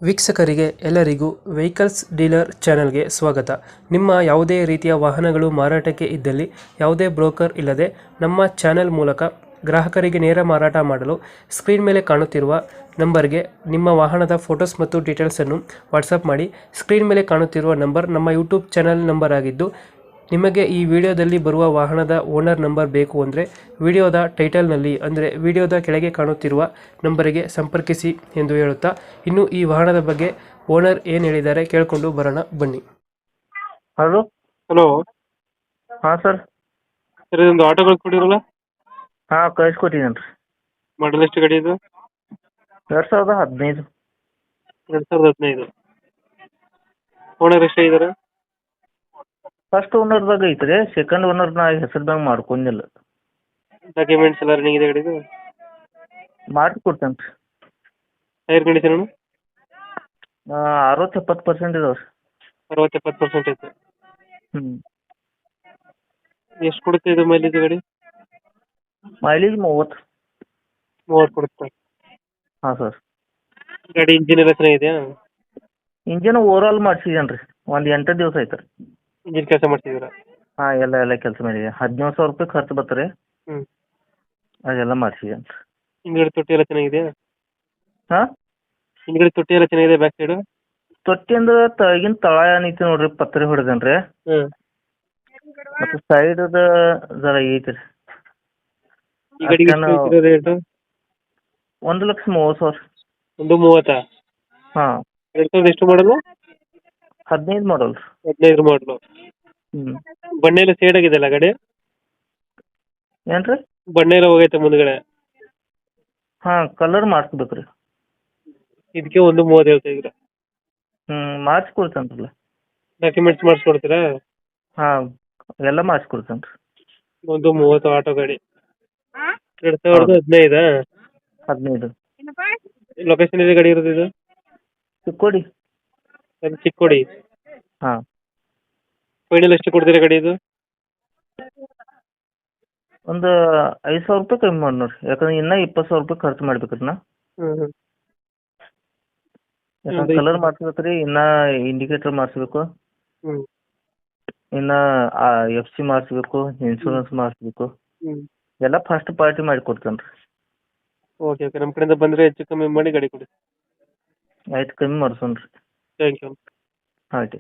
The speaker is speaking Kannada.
ವೀಕ್ಷಕರಿಗೆ ಎಲ್ಲರಿಗೂ ವೆಹಿಕಲ್ಸ್ ಡೀಲರ್ ಚಾನೆಲ್ಗೆ ಸ್ವಾಗತ. ನಿಮ್ಮ ಯಾವುದೇ ರೀತಿಯ ವಾಹನಗಳು ಮಾರಾಟಕ್ಕೆ ಇದ್ದಲ್ಲಿ ಯಾವುದೇ ಬ್ರೋಕರ್ ಇಲ್ಲದೆ ನಮ್ಮ ಚಾನೆಲ್ ಮೂಲಕ ಗ್ರಾಹಕರಿಗೆ ನೇರ ಮಾರಾಟ ಮಾಡಲು ಸ್ಕ್ರೀನ್ ಮೇಲೆ ಕಾಣುತ್ತಿರುವ ನಂಬರ್ಗೆ ನಿಮ್ಮ ವಾಹನದ ಫೋಟೋಸ್ ಮತ್ತು ಡೀಟೇಲ್ಸನ್ನು ವಾಟ್ಸಪ್ ಮಾಡಿ. ಸ್ಕ್ರೀನ್ ಮೇಲೆ ಕಾಣುತ್ತಿರುವ ನಂಬರ್ ನಮ್ಮ ಯೂಟ್ಯೂಬ್ ಚಾನೆಲ್ ನಂಬರ್ ಆಗಿದ್ದು, ನಿಮಗೆ ಈ ವಿಡಿಯೋದಲ್ಲಿ ಬರುವ ವಾಹನದ ಓನರ್ ನಂಬರ್ ಬೇಕು ಅಂದರೆ ವಿಡಿಯೋದ ಟೈಟಲ್ನಲ್ಲಿ ಅಂದರೆ ವಿಡಿಯೋದ ಕೆಳಗೆ ಕಾಣುತ್ತಿರುವ ನಂಬರಿಗೆ ಸಂಪರ್ಕಿಸಿ ಎಂದು ಹೇಳುತ್ತಾ, ಇನ್ನು ಈ ವಾಹನದ ಬಗ್ಗೆ ಓನರ್ ಏನು ಹೇಳಿದ್ದಾರೆ ಕೇಳಿಕೊಂಡು ಬರೋಣ ಬನ್ನಿ. ಹಲೋ. ಹಲೋ ಹಾಂ ಸರ್. ಸರ್, ಇದೊಂದು ಆಟೋ ಕಳ್ಸ್ಕೊಟ್ಟಿರಲ್ಲ, ಹಾಂ ಕಳಿಸ್ಕೊಟ್ಟಿದ್ದೀನಿ ರೀ. ಮಾಡಲ್ ಎಷ್ಟು ಗಾಡಿ ಇದು? 2015. 2015. ಓನರ್ ಎಷ್ಟಾಗಿದ್ದಾರೆ? ಫಸ್ಟ್ ಓನರ್ದಾಗ ಐತ್ರಿ, ಸೆಕೆಂಡ್ ಓನರ್ ನಾ ಹೆಸರ್ದಾಗ ಮಾಡ್ಕೊಂಡಿಲ್ಲ. ಡಾಕ್ಯುಮೆಂಟ್ಸ್ ಎಲ್ಲ ರನ್ನಿಂಗ್ ಇದೆ ಗಾಡಿದು? ಮಾಡಿಕೊಡ್ತೇನೆ ರೀ. ಟೈರ್ ಕಂಡೀಷನ್ 60-70% ಇದಾವೆ ರೀ. 60-70% ಐತೆ. ಹ್ಞೂ. ಎಷ್ಟು ಕೊಡುತ್ತೆ ಇದು ಮೈಲೇಜ್ ಗಾಡಿ? ಮೈಲೇಜ್ 30. 30 ಕೊಡುತ್ತೆ. ಹಾಂ ಸರ್. ಗಾಡಿ ಇಂಜಿನ್ ಎಲ್ಲ ಚೆನ್ನಾಗಿದೆಯಾ? ಇಂಜಿನ್ ಓವರಾಲ್ ಮಾಡ್ಸಿದ್ದೇನೆ ರೀ, ಒಂದು 8 ದಿವಸ ಆಯ್ತು ರೀ. ಇಂಜಿನ್ ಕೆಲಸ ಮಾಡ್ತಿದ್ದೀರಾ? ಹಾಂ, ಎಲ್ಲ ಕೆಲಸ ಮಾಡಿದೆ. 17,000 ರೂಪಾಯಿ ಖರ್ಚು ಬರ್ತದೆ ರೀ. ಹ್ಞೂ. ಅದೆಲ್ಲ ಮಾಡ್ಸಿದ್ದೇನೆ ರೀ. ಹಿಂದ್ಗಡೆ ತೊಟ್ಟಿ ಎಲ್ಲ ಚೆನ್ನಾಗಿದೆಯಾ? ಹಾಂ, ಹಿಂದ್ಗಡೆ ತೊಟ್ಟಿ ಎಲ್ಲ ಚೆನ್ನಾಗಿದೆ ಬ್ಯಾಕ್ ಸೈಡು? ತೊಟ್ಟಿ ಅಂದ್ರೆ ತಳಗಿನ ತಳ ಏನೈತಿ ನೋಡ್ರಿ, ಪತ್ರೆ ಹೊಡೆದೇನೆ ರೀ. ಹ್ಞೂ. ಮತ್ತು ಸೈಡದ ಜರ ಐತಿ ರೀ. ಈ ಗಾಡಿಗೆ ಎಷ್ಟು ಹೇಳ್ತೀರಾ ರೇಟು? 1,30,000. 1:30. ಹಾಂ. 2000 ಎಷ್ಟು ಮಾಡಲು? 15 ಮಾಡಲ್ ರೀ. 15 ಮಾಡಲು. ಹ್ಞೂ. ಬಣ್ಣ ಎಲ್ಲ ಸೇಡ್ ಆಗಿದೆಯಲ್ಲ ಗಾಡಿ? ಏನು ರೀ? ಬಣ್ಣ ಎಲ್ಲ ಹೋಗೈತೆ ಮುಂದ್ಗಡೆ? ಹಾಂ, ಕಲರ್ ಮಾಡಿಸ್ಬೇಕು ರೀ. ಇದಕ್ಕೆ 1:30 ಹೇಳ್ತಾ ಇದ್ದೀರಾ? ಹ್ಞೂ, ಮಾಡಿಸ್ಕೊಡ್ತೇನೆ ರೀ. ಡಾಕ್ಯುಮೆಂಟ್ಸ್ ಮಾಡಿಸ್ಕೊಡ್ತೀರಾ? ಹಾಂ, ಎಲ್ಲ ಮಾಡಿಸ್ಕೊಡ್ತೇನೆ ರೀ. 1:30 ಆಟೋ ಗಾಡಿ. 2015? 15. ಲೊಕೇಶನ್ ಇದೆ ಗಾಡಿ ಇರೋದು ಇದು? ಚಿಕ್ಕೋಡಿ. ಅದು ಚಿಕ್ಕೋಡಿ. ಹಾಂ. ಫೈನಲ್ ಎಷ್ಟು ಕೊಡ್ತೀರಾ ಗಾಡಿ ಇದು? ಒಂದು 5,000 ರೂಪಾಯಿ ಕಮ್ಮಿ ಮಾಡಿ ನೋಡಿರಿ, ಯಾಕಂದ್ರೆ ಇನ್ನೂ 20,000 ರೂಪಾಯಿ ಖರ್ಚು ಮಾಡ್ಬೇಕು ರೀ ನಾ. ಹ್ಞೂ. ಯಾಕಂದ್ರೆ ಕಲರ್ ಮಾಡಿಸ್ಬೇಕು ರೀ, ಇನ್ನೂ ಇಂಡಿಕೇಟರ್ ಮಾಡಿಸ್ಬೇಕು, ಹ್ಞೂ. ಇನ್ನು FC ಮಾಡಿಸ್ಬೇಕು, ಇನ್ಶೂರೆನ್ಸ್ ಮಾಡಿಸ್ಬೇಕು. ಹ್ಞೂ. ಎಲ್ಲ ಫಸ್ಟ್ ಪಾರ್ಟಿ ಮಾಡಿ ಕೊಡ್ತೇನೆ ರೀ. ಓಕೆ, ನಮ್ಮ ಕಡೆಯಿಂದ ಬಂದರೆ ಹೆಚ್ಚು ಕಮ್ಮಿ ಮಾಡಿ ಗಾಡಿ ಕೊಡಿ. ಆಯ್ತು, ಕಮ್ಮಿ ಮಾಡ್ಸೋಣ ರೀ. Thank you. ಆಯ್ತು.